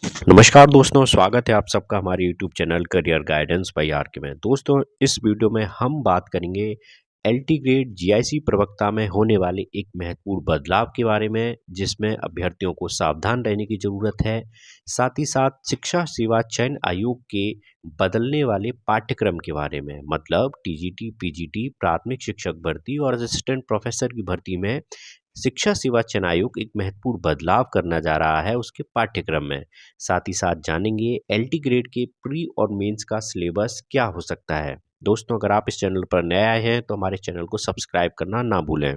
नमस्कार दोस्तों, स्वागत है आप सबका हमारे YouTube channel career guidance by R K में। दोस्तों, इस वीडियो में हम बात करेंगे एलटी ग्रेड जीआईसी प्रवक्ता में होने वाले एक महत्वपूर्ण बदलाव के बारे में, जिसमें अभ्यर्थियों को सावधान रहने की ज़रूरत है। साथ ही साथ शिक्षा सेवा चयन आयोग के बदलने वाले पाठ्यक्रम के बारे में, मतलब टीजीटी, पीजीटी, प्राथमिक शिक्षक भर्ती और असिस्टेंट प्रोफेसर की भर्ती में शिक्षा सेवा चयन आयोग एक महत्वपूर्ण बदलाव करना जा रहा है उसके पाठ्यक्रम में। साथ ही साथ जानेंगे एलटी ग्रेड के प्री और मेंस का सिलेबस क्या हो सकता है। दोस्तों, अगर आप इस चैनल पर नए आए हैं तो हमारे चैनल को सब्सक्राइब करना ना भूलें।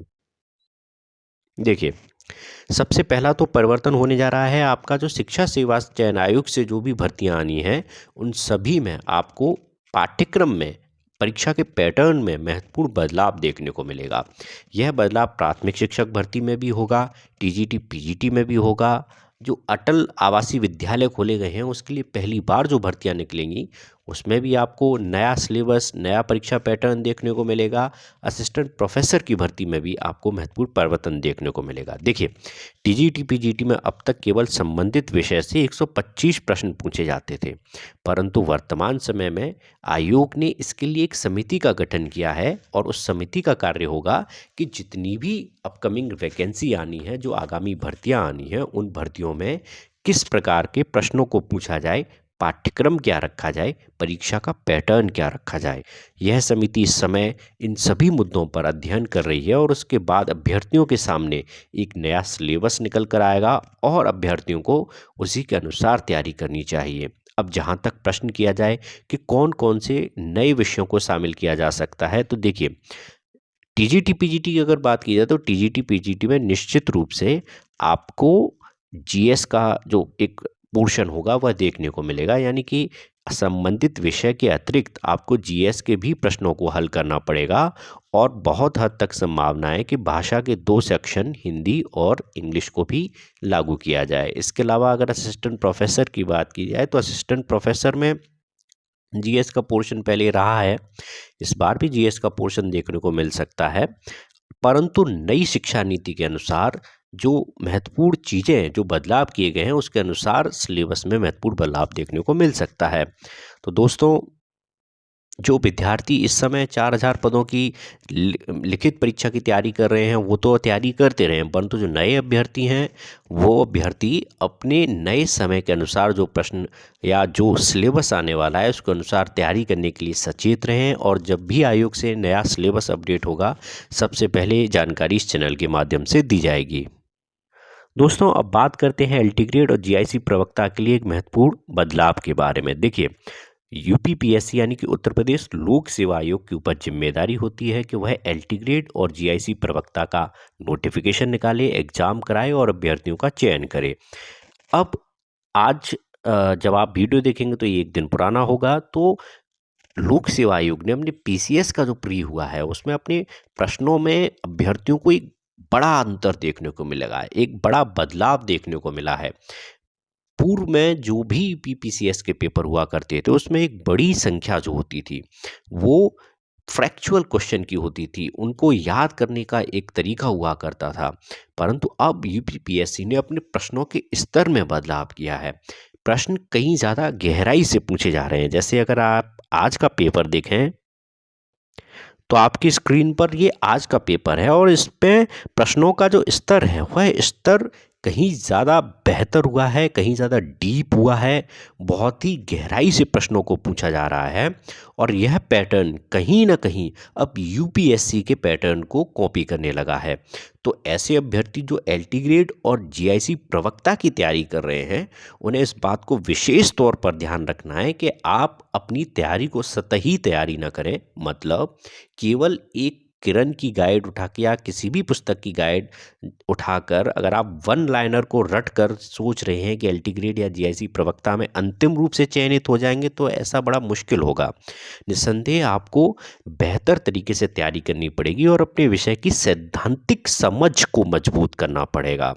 देखिए, सबसे पहला तो परिवर्तन होने जा रहा है आपका जो शिक्षा सेवा चयन आयोग से जो भी भर्तियां आनी हैं, उन सभी में आपको पाठ्यक्रम में परीक्षा के पैटर्न में महत्वपूर्ण बदलाव देखने को मिलेगा। यह बदलाव प्राथमिक शिक्षक भर्ती में भी होगा, टीजीटी पीजीटी में भी होगा। जो अटल आवासीय विद्यालय खोले गए हैं उसके लिए पहली बार जो भर्तियां निकलेंगी, उसमें भी आपको नया सिलेबस, नया परीक्षा पैटर्न देखने को मिलेगा। असिस्टेंट प्रोफेसर की भर्ती में भी आपको महत्वपूर्ण परिवर्तन देखने को मिलेगा। देखिए, टीजीटी पीजीटी में अब तक केवल संबंधित विषय से 125 प्रश्न पूछे जाते थे, परंतु वर्तमान समय में आयोग ने इसके लिए एक समिति का गठन किया है और उस समिति का कार्य होगा कि जितनी भी अपकमिंग वैकेंसी आनी है, जो आगामी भर्तियां आनी है, उन भर्तियों में किस प्रकार के प्रश्नों को पूछा जाए, पाठ्यक्रम क्या रखा जाए, परीक्षा का पैटर्न क्या रखा जाए। यह समिति इस समय इन सभी मुद्दों पर अध्ययन कर रही है और उसके बाद अभ्यर्थियों के सामने एक नया सिलेबस निकल कर आएगा और अभ्यर्थियों को उसी के अनुसार तैयारी करनी चाहिए। अब जहाँ तक प्रश्न किया जाए कि कौन कौन से नए विषयों को शामिल किया जा सकता है, तो देखिए, टीजीटी पीजीटी की अगर बात की जाए तो टीजीटी पीजीटी में निश्चित रूप से आपको जीएस का जो एक पोर्शन होगा वह देखने को मिलेगा, यानी कि संबंधित विषय के अतिरिक्त आपको जीएस के भी प्रश्नों को हल करना पड़ेगा। और बहुत हद तक संभावना है कि भाषा के 2 सेक्शन हिंदी और इंग्लिश को भी लागू किया जाए। इसके अलावा अगर असिस्टेंट प्रोफेसर की बात की जाए तो असिस्टेंट प्रोफेसर में जीएस का पोर्शन पहले रहा है, इस बार भी जीएस का पोर्शन देखने को मिल सकता है, परंतु नई शिक्षा नीति के अनुसार जो महत्वपूर्ण चीज़ें जो बदलाव किए गए हैं उसके अनुसार सिलेबस में महत्वपूर्ण बदलाव देखने को मिल सकता है। तो दोस्तों, जो विद्यार्थी इस समय 4000 पदों की लिखित परीक्षा की तैयारी कर रहे हैं वो तो तैयारी करते रहे हैं, परंतु जो नए अभ्यर्थी हैं वो अभ्यर्थी अपने नए समय के अनुसार जो प्रश्न या जो सिलेबस आने वाला है उसके अनुसार तैयारी करने के लिए सचेत रहें। और जब भी आयोग से नया सिलेबस अपडेट होगा, सबसे पहले जानकारी इस चैनल के माध्यम से दी जाएगी। दोस्तों, अब बात करते हैं एलटी ग्रेड और जीआईसी प्रवक्ता के लिए एक महत्वपूर्ण बदलाव के बारे में। देखिए, यूपीपीएससी यानी कि उत्तर प्रदेश लोक सेवा आयोग के ऊपर जिम्मेदारी होती है कि वह एलटी ग्रेड और जीआईसी प्रवक्ता का नोटिफिकेशन निकाले, एग्जाम कराए और अभ्यर्थियों का चयन करे। अब आज जब आप वीडियो देखेंगे तो ये एक दिन पुराना होगा, तो लोक सेवा आयोग ने अपने पीसीएस का जो प्री हुआ है उसमें अपने प्रश्नों में अभ्यर्थियों को एक बड़ा अंतर देखने को मिलेगा, एक बड़ा बदलाव देखने को मिला है। पूर्व में जो भी पीपीसीएस के पेपर हुआ करते थे उसमें एक बड़ी संख्या जो होती थी वो फ्रैक्चुअल क्वेश्चन की होती थी, उनको याद करने का एक तरीका हुआ करता था। परंतु अब यूपीपीएससी ने अपने प्रश्नों के स्तर में बदलाव किया है। प्रश्न कहीं ज़्यादा गहराई से पूछे जा रहे हैं। जैसे अगर आप आज का पेपर देखें तो आपकी स्क्रीन पर ये आज का पेपर है और इस पे प्रश्नों का जो स्तर है वह स्तर कहीं ज़्यादा बेहतर हुआ है, कहीं ज़्यादा डीप हुआ है, बहुत ही गहराई से प्रश्नों को पूछा जा रहा है। और यह पैटर्न कहीं ना कहीं अब यूपीएससी के पैटर्न को कॉपी करने लगा है। तो ऐसे अभ्यर्थी जो एलटी ग्रेड और जीआईसी प्रवक्ता की तैयारी कर रहे हैं, उन्हें इस बात को विशेष तौर पर ध्यान रखना है कि आप अपनी तैयारी को सतही तैयारी ना करें। मतलब केवल एक किरण की गाइड उठा के या किसी भी पुस्तक की गाइड उठाकर अगर आप वन लाइनर को रट कर सोच रहे हैं कि एलटी ग्रेड या जीआईसी प्रवक्ता में अंतिम रूप से चयनित हो जाएंगे, तो ऐसा बड़ा मुश्किल होगा। निस्संदेह आपको बेहतर तरीके से तैयारी करनी पड़ेगी और अपने विषय की सैद्धांतिक समझ को मजबूत करना पड़ेगा।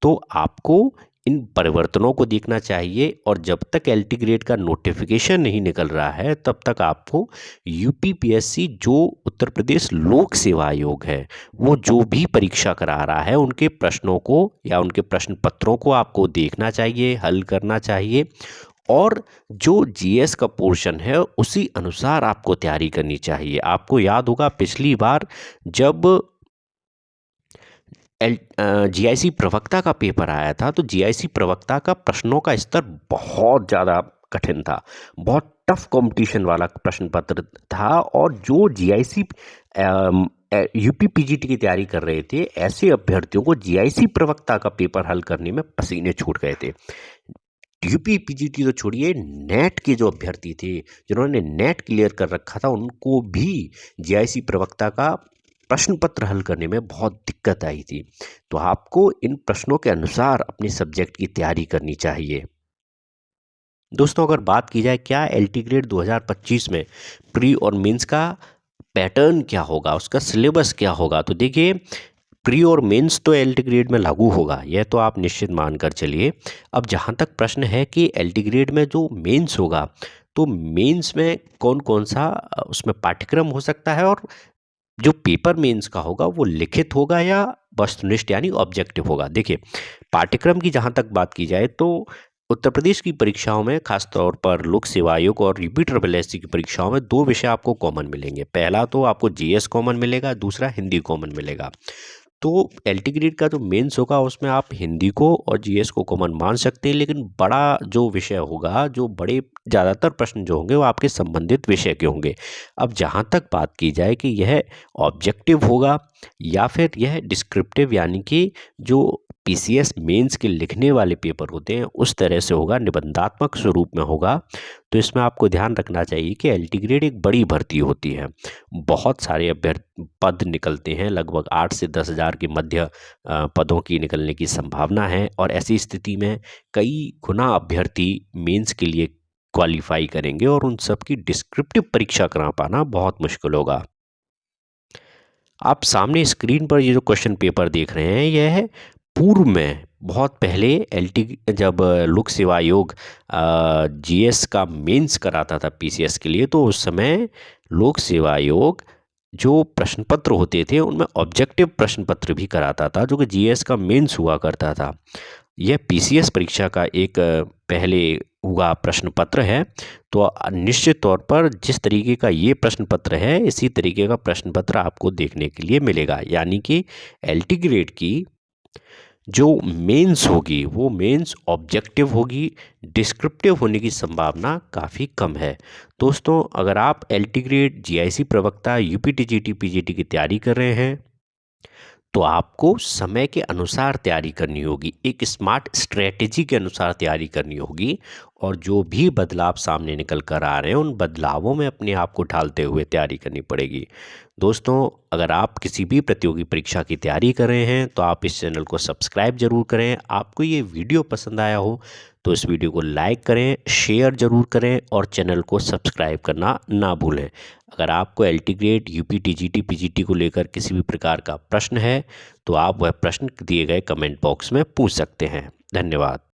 तो आपको इन परिवर्तनों को देखना चाहिए और जब तक एलटी ग्रेड का नोटिफिकेशन नहीं निकल रहा है तब तक आपको यूपीपीएससी जो उत्तर प्रदेश लोक सेवा आयोग है वो जो भी परीक्षा करा रहा है उनके प्रश्नों को या उनके प्रश्न पत्रों को आपको देखना चाहिए, हल करना चाहिए और जो जीएस का पोर्शन है उसी अनुसार आपको तैयारी करनी चाहिए। आपको याद होगा पिछली बार जब जीआईसी प्रवक्ता का पेपर आया था तो जीआईसी प्रवक्ता का प्रश्नों का स्तर बहुत ज़्यादा कठिन था, बहुत टफ कंपटीशन वाला प्रश्न पत्र था और जो जीआईसी यूपी पीजीटी की तैयारी कर रहे थे ऐसे अभ्यर्थियों को जीआईसी प्रवक्ता का पेपर हल करने में पसीने छूट गए थे। यूपी पीजीटी तो छोड़िए, नेट के जो अभ्यर्थी थे जिन्होंने नेट क्लियर कर रखा था उनको भी जीआईसी प्रवक्ता का प्रश्न पत्र हल करने में बहुत दिक्कत आई थी। तो आपको इन प्रश्नों के अनुसार अपने सब्जेक्ट की तैयारी करनी चाहिए। दोस्तों अगर बात की जाए क्या एलटी ग्रेड 2025 में प्री और मेंस का पैटर्न क्या होगा, उसका सिलेबस क्या होगा, तो देखिए प्री और मेंस तो एलटी ग्रेड में लागू होगा, यह तो आप निश्चित मानकर चलिए। अब जहाँ तक प्रश्न है कि एलटी ग्रेड में जो मेंस होगा तो मेंस में कौन कौन सा उसमें पाठ्यक्रम हो सकता है और जो पेपर मेंस का होगा वो लिखित होगा या वस्तुनिष्ठ यानी ऑब्जेक्टिव होगा। देखिए पाठ्यक्रम की जहाँ तक बात की जाए तो उत्तर प्रदेश की परीक्षाओं में खासतौर पर लोक सेवा आयोग और यूपीपीएससी की परीक्षाओं में दो विषय आपको कॉमन मिलेंगे। पहला तो आपको जीएस कॉमन मिलेगा, दूसरा हिंदी कॉमन मिलेगा। तो एलटी ग्रेड का जो मेंस होगा उसमें आप हिंदी को और जीएस को कॉमन मान सकते हैं, लेकिन बड़ा जो विषय होगा, जो बड़े ज़्यादातर प्रश्न जो होंगे वो आपके संबंधित विषय के होंगे। अब जहाँ तक बात की जाए कि यह ऑब्जेक्टिव होगा या फिर यह डिस्क्रिप्टिव यानी कि जो पीसीएस मेंस के लिखने वाले पेपर होते हैं उस तरह से होगा, निबंधात्मक स्वरूप में होगा, तो इसमें आपको ध्यान रखना चाहिए कि एलटी ग्रेड एक बड़ी भर्ती होती है। बहुत सारे पद निकलते हैं, लगभग 8 से 10 हज़ार के मध्य पदों की निकलने की संभावना है और ऐसी स्थिति में कई गुना अभ्यर्थी मेंस के लिए क्वालिफाई करेंगे और उन सब की डिस्क्रिप्टिव परीक्षा करा पाना बहुत मुश्किल होगा। आप सामने स्क्रीन पर ये जो क्वेश्चन पेपर देख रहे हैं यह है पूर्व में बहुत पहले एलटी जब लोक सेवा आयोग जीएस का मेंस कराता था पीसीएस के लिए तो उस समय लोक सेवा आयोग जो प्रश्न पत्र होते थे उनमें ऑब्जेक्टिव प्रश्न पत्र भी कराता था जो कि जीएस का मेंस हुआ करता था। यह पीसीएस परीक्षा का एक पहले हुआ प्रश्न पत्र है। तो निश्चित तौर पर जिस तरीके का ये प्रश्न पत्र है इसी तरीके का प्रश्न पत्र आपको देखने के लिए मिलेगा, यानी कि एलटी ग्रेड की जो मेंस होगी वो मेंस ऑब्जेक्टिव होगी, डिस्क्रिप्टिव होने की संभावना काफ़ी कम है। दोस्तों अगर आप एलटी ग्रेड जीआईसी प्रवक्ता यूपीटीजीटी पीजीटी की तैयारी कर रहे हैं तो आपको समय के अनुसार तैयारी करनी होगी, एक स्मार्ट स्ट्रेटेजी के अनुसार तैयारी करनी होगी और जो भी बदलाव सामने निकल कर आ रहे हैं उन बदलावों में अपने आप को ढालते हुए तैयारी करनी पड़ेगी। दोस्तों अगर आप किसी भी प्रतियोगी परीक्षा की तैयारी कर रहे हैं तो आप इस चैनल को सब्सक्राइब जरूर करें। आपको ये वीडियो पसंद आया हो तो इस वीडियो को लाइक करें, शेयर जरूर करें और चैनल को सब्सक्राइब करना ना भूलें। अगर आपको LT grade UP TGT PGT को लेकर किसी भी प्रकार का प्रश्न है तो आप वह प्रश्न दिए गए कमेंट बॉक्स में पूछ सकते हैं। धन्यवाद।